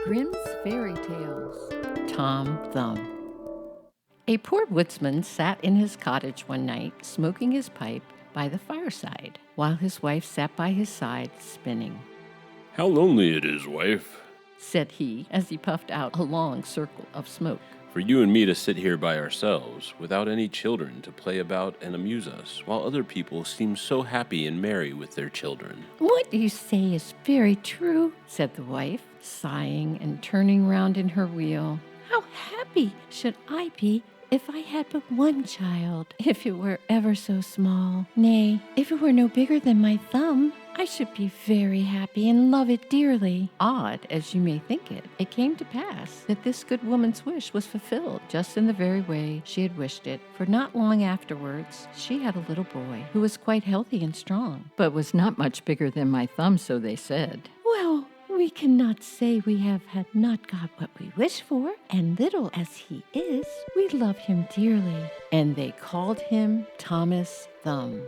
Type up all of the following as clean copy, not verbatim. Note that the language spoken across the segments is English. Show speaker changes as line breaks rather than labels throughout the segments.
Grimm's Fairy Tales. Tom Thumb. A poor woodsman sat in his cottage one night, smoking his pipe by the fireside, while his wife sat by his side, spinning.
"How lonely it is, wife,"
said he, as he puffed out a long circle of smoke.
"for you and me to sit here by ourselves, without any children to play about and amuse us, while other people seem so happy and merry with their children."
"What you say is very true," said the wife, sighing and turning round in her wheel. "How happy should I be if I had but one child, if it were ever so small. Nay, if it were no bigger than my thumb, I should be very happy and love it dearly." Odd as you may think it, it came to pass that this good woman's wish was fulfilled just in the very way she had wished it, for not long afterwards she had a little boy who was quite healthy and strong, but was not much bigger than my thumb, so they said. "Well, we cannot say we have not got what we wish for, and little as he is, we love him dearly." And they called him Thomas Thumb.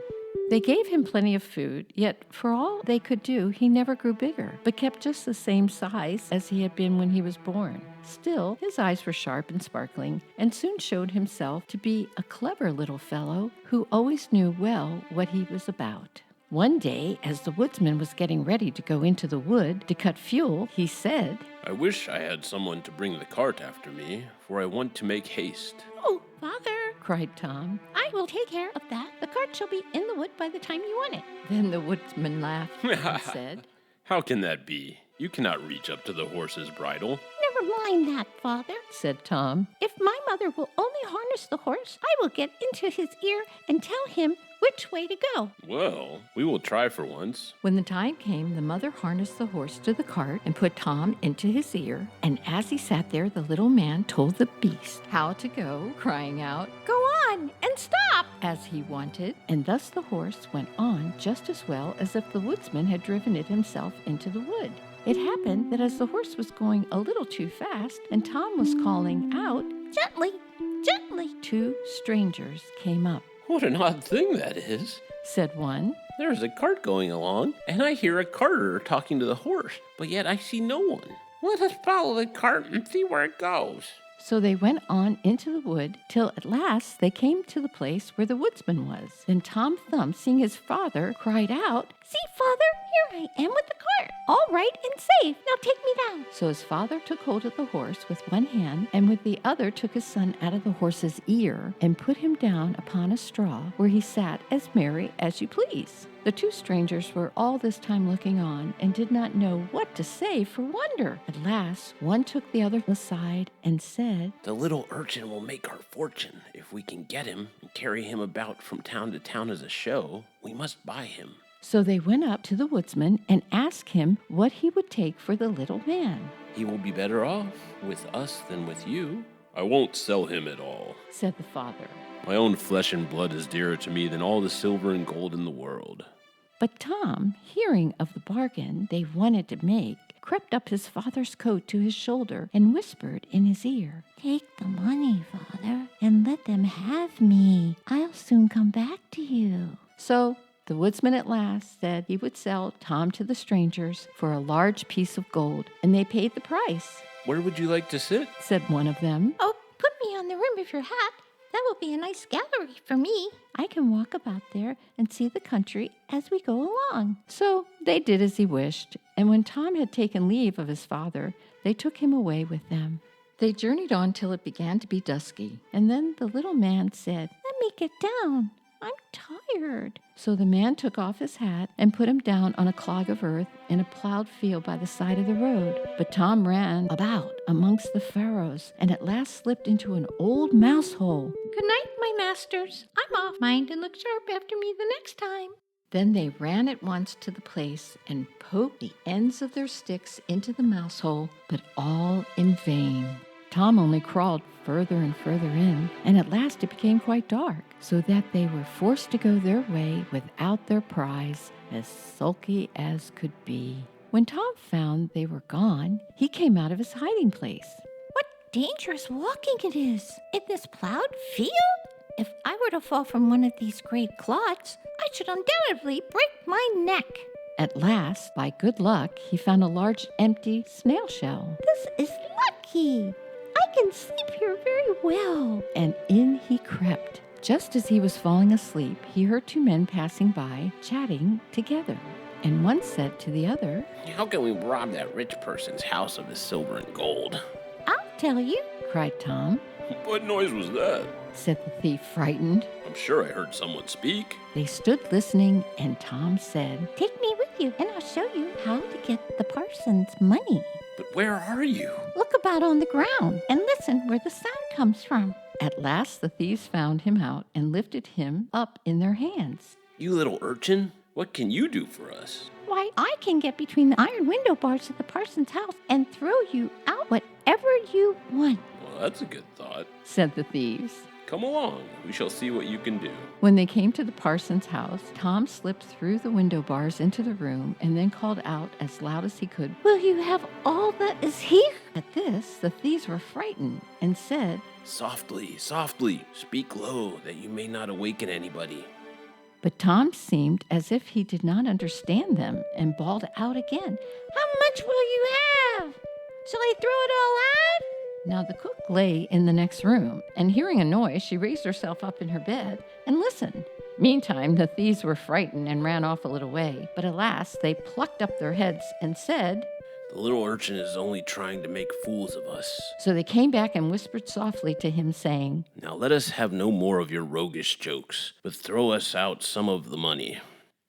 They gave him plenty of food, yet for all they could do, he never grew bigger, but kept just the same size as he had been when he was born. Still, his eyes were sharp and sparkling, and soon showed himself to be a clever little fellow who always knew well what he was about. One day, as the woodsman was getting ready to go into the wood to cut fuel, he said,
"I wish I had someone to bring the cart after me, for I want to make haste."
"Oh, Father,"
cried Tom.
"I will take care of that. The cart shall be in the wood by the time you want it."
Then the woodsman laughed and said,
"How can that be? You cannot reach up to the horse's bridle."
"Never mind that, Father,"
said Tom.
"If my mother will only harness the horse, I will get into his ear and tell him which way to go."
"Well, we will try for once."
When the time came, the mother harnessed the horse to the cart and put Tom into his ear, and as he sat there, the little man told the beast how to go, crying out,
"Go on and stop,"
as he wanted, and thus the horse went on just as well as if the woodsman had driven it himself into the wood. It happened that as the horse was going a little too fast and Tom was calling out,
"Gently, gently,"
two strangers came up.
"What an odd thing that is,"
said one.
"There is a cart going along, and I hear a carter talking to the horse, but yet I see no one. Let us follow the cart and see where it goes."
So they went on into the wood till at last they came to the place where the woodsman was. Then Tom Thumb, seeing his father, cried out,
"See, Father, here I am with the cart, all right and safe. Now take me down."
So his father took hold of the horse with one hand, and with the other took his son out of the horse's ear and put him down upon a straw, where he sat as merry as you please. The two strangers were all this time looking on and did not know what to say for wonder. At last, one took the other aside and said,
"The little urchin will make our fortune. If we can get him and carry him about from town to town as a show, we must buy him."
So they went up to the woodsman and asked him what he would take for the little man.
"He will be better off with us than with you." "I won't sell him at all,"
said the father.
"My own flesh and blood is dearer to me than all the silver and gold in the world."
But Tom, hearing of the bargain they wanted to make, crept up his father's coat to his shoulder and whispered in his ear,
"Take the money, Father, and let them have me. I'll soon come back to you."
So the woodsman at last said he would sell Tom to the strangers for a large piece of gold, and they paid the price.
"Where would you like to sit?"
said one of them.
"Oh, put me on the rim of your hat. That will be a nice gallery for me.
I can walk about there and see the country as we go along." So they did as he wished, and when Tom had taken leave of his father, they took him away with them. They journeyed on till it began to be dusky, and then the little man said,
"Let me get down. I'm tired."
So the man took off his hat and put him down on a clog of earth in a plowed field by the side of the road. But Tom ran about amongst the furrows and at last slipped into an old mouse hole.
"Good night, my masters. I'm off. Mind and look sharp after me the next time."
Then they ran at once to the place and poked the ends of their sticks into the mouse hole, but all in vain. Tom only crawled further and further in, and at last it became quite dark, so that they were forced to go their way without their prize, as sulky as could be. When Tom found they were gone, he came out of his hiding place.
"What dangerous walking it is in this plowed field! If I were to fall from one of these great clods, I should undoubtedly break my neck."
At last, by good luck, he found a large empty snail shell.
This is lucky. I can sleep here very well.
And in he crept. Just as he was falling asleep, he heard two men passing by, chatting together. And one said to the other,
How can we rob that rich person's house of his silver and gold?
I'll tell you.
cried Tom.
What noise was that?
Said the thief, frightened.
I'm sure I heard someone speak.
They stood listening, and Tom said,
Take me with you, and I'll show you how to get the parson's money.
But where are you?
Look about on the ground and listen where the sound comes from.
At last the thieves found him out and lifted him up in their hands.
You little urchin, what can you do for us?
Why, I can get between the iron window bars of the parson's house and throw you out whatever you want.
Well, that's a good thought.
Said the thieves.
Come along, we shall see what you can do.
When they came to the parson's house, Tom slipped through the window bars into the room and then called out as loud as he could,
Will you have all that is here?
At this, the thieves were frightened and said,
Softly, softly, speak low, that you may not awaken anybody.
But Tom seemed as if he did not understand them and bawled out again,
How much will you have? Shall I throw it all out?
Now the cook lay in the next room, and hearing a noise, she raised herself up in her bed and listened. Meantime, the thieves were frightened and ran off a little way, but alas, they plucked up their heads and said,
The little urchin is only trying to make fools of us.
So they came back and whispered softly to him, saying,
Now let us have no more of your roguish jokes, but throw us out some of the money.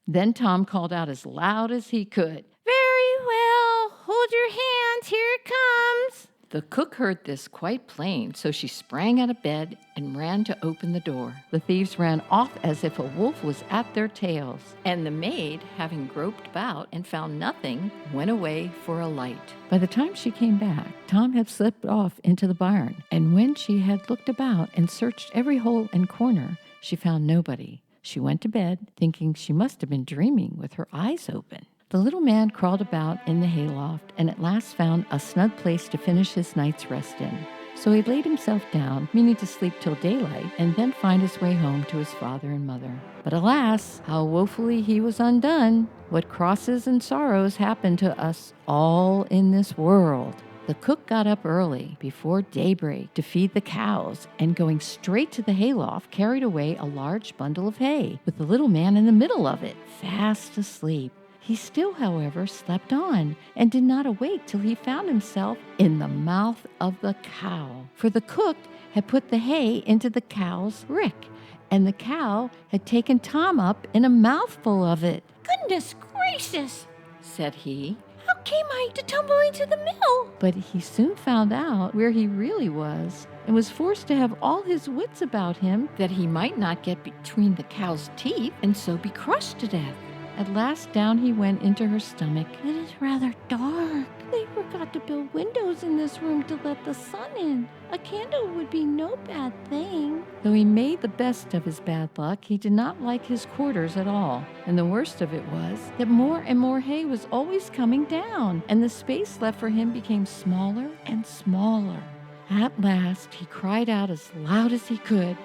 Then Tom called out as loud as he could,
Very well. Hold your hands. Here it comes.
The cook heard this quite plain, so she sprang out of bed and ran to open the door. The thieves ran off as if a wolf was at their tails, and the maid, having groped about and found nothing, went away for a light. By the time she came back, Tom had slipped off into the barn, and when she had looked about and searched every hole and corner, she found nobody. She went to bed, thinking she must have been dreaming with her eyes open. The little man crawled about in the hayloft and at last found a snug place to finish his night's rest in. So he laid himself down, meaning to sleep till daylight and then find his way home to his father and mother. But alas, how woefully he was undone! What crosses and sorrows happen to us all in this world! The cook got up early, before daybreak, to feed the cows, and going straight to the hayloft, carried away a large bundle of hay, with the little man in the middle of it, fast asleep. He still, however, slept on, and did not awake till he found himself in the mouth of the cow. For the cook had put the hay into the cow's rick, and the cow had taken Tom up in a mouthful of it.
Goodness gracious,
Said he.
How came I to tumble into the mill?
But he soon found out where he really was, and was forced to have all his wits about him, that he might not get between the cow's teeth and so be crushed to death. At last down he went into her stomach.
It is rather dark. They forgot to build windows in this room to let the sun in. A candle would be no bad thing.
Though he made the best of his bad luck, he did not like his quarters at all. And the worst of it was that more and more hay was always coming down, and the space left for him became smaller and smaller. At last he cried out as loud as he could,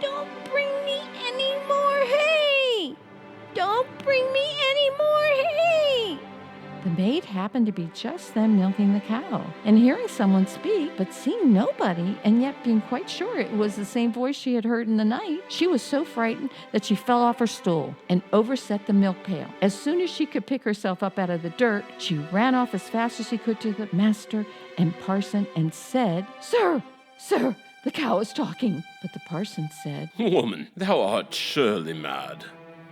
Don't bring me any more hay! Don't bring me any more hay!
The maid happened to be just then milking the cow, and hearing someone speak, but seeing nobody, and yet being quite sure it was the same voice she had heard in the night, she was so frightened that she fell off her stool and overset the milk pail. As soon as she could pick herself up out of the dirt, she ran off as fast as she could to the master and parson and said, Sir, the cow is talking. But the parson said,
Woman, thou art surely mad.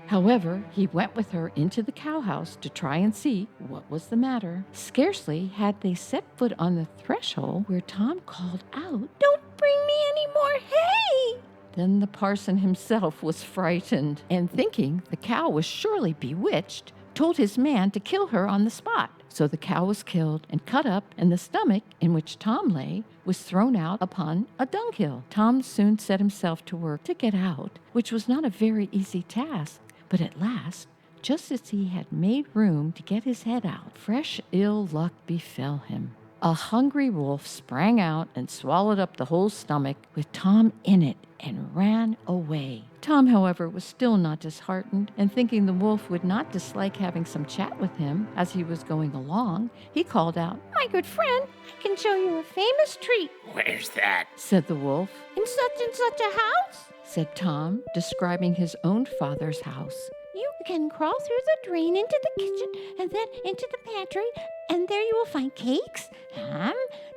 However, he went with her into the cowhouse to try and see what was the matter. Scarcely had they set foot on the threshold where Tom called out,
Don't bring me any more hay!
Then the parson himself was frightened, and thinking the cow was surely bewitched, told his man to kill her on the spot. So the cow was killed and cut up, and the stomach in which Tom lay was thrown out upon a dunghill. Tom soon set himself to work to get out, which was not a very easy task. But at last, just as he had made room to get his head out, fresh ill luck befell him. A hungry wolf sprang out and swallowed up the whole stomach with Tom in it and ran away. Tom, however, was still not disheartened, and thinking the wolf would not dislike having some chat with him as he was going along, he called out,
My good friend, I can show you a famous treat.
Where's that?
said the wolf.
In such and such a house,
Said Tom, describing his own father's house.
you can crawl through the drain into the kitchen and then into the pantry, and there you will find cakes, ham,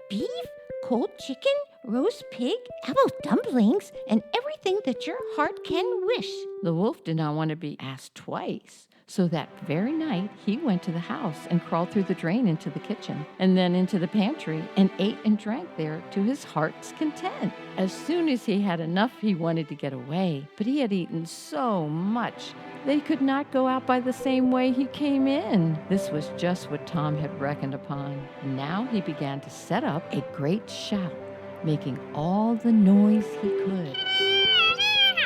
beef, cold chicken, roast pig, apple dumplings, and everything that your heart can wish.
The wolf did not want to be asked twice, so that very night he went to the house and crawled through the drain into the kitchen, and then into the pantry, and ate and drank there to his heart's content. As soon as he had enough, he wanted to get away, but he had eaten so much they could not go out by the same way he came in. This was just what Tom had reckoned upon. Now he began to set up a great shout, making all the noise he could.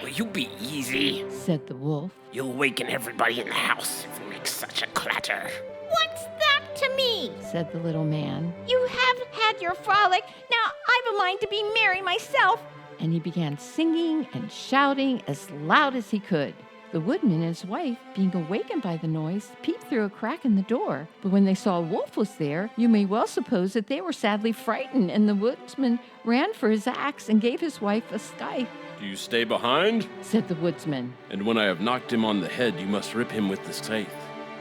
Will you be easy?
Said the wolf.
You'll waken everybody in the house if you make such a clatter.
What's that to me?
Said the little man,
You have had your frolic. Now I've a mind to be merry myself.
and he began singing and shouting as loud as he could. The woodman and his wife, being awakened by the noise, peeped through a crack in the door. But when they saw a wolf was there, you may well suppose that they were sadly frightened, and the woodsman ran for his axe and gave his wife a scythe.
Do you stay behind?
Said the woodsman.
And when I have knocked him on the head, you must rip him with the scythe.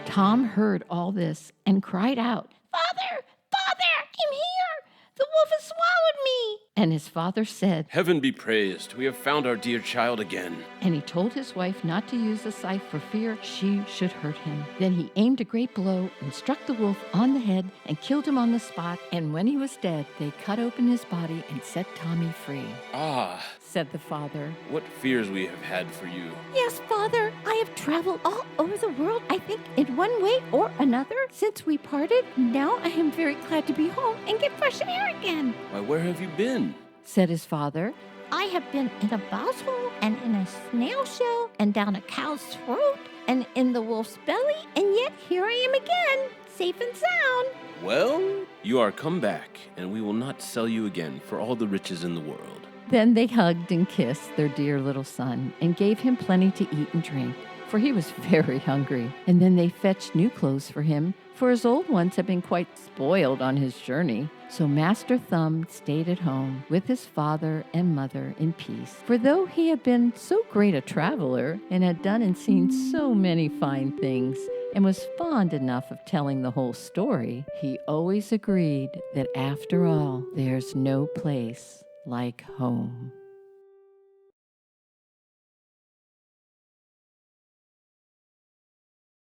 Tom heard all this and cried out,
Father, I'm here. The wolf has swallowed me.
and his father said,
Heaven be praised, we have found our dear child again.
and he told his wife not to use the scythe for fear she should hurt him. Then he aimed a great blow and struck the wolf on the head and killed him on the spot. And when he was dead, they cut open his body and set Tommy free.
Ah,
Said the father.
what fears we have had for you.
Yes, Father, I have traveled all over the world, I think, in one way or another since we parted. Now I am very glad to be home and get fresh air again.
Why, where have you been?
Said his father.
I have been in a mouse hole and in a snail shell and down a cow's throat and in the wolf's belly, and yet here I am again, safe and sound.
Well, you are come back, and we will not sell you again for all the riches in the world.
Then they hugged and kissed their dear little son and gave him plenty to eat and drink, for he was very hungry. And then they fetched new clothes for him, for his old ones had been quite spoiled on his journey. So Master Thumb stayed at home with his father and mother in peace. For though he had been so great a traveler and had done and seen so many fine things, and was fond enough of telling the whole story, he always agreed that after all, there's no place like home.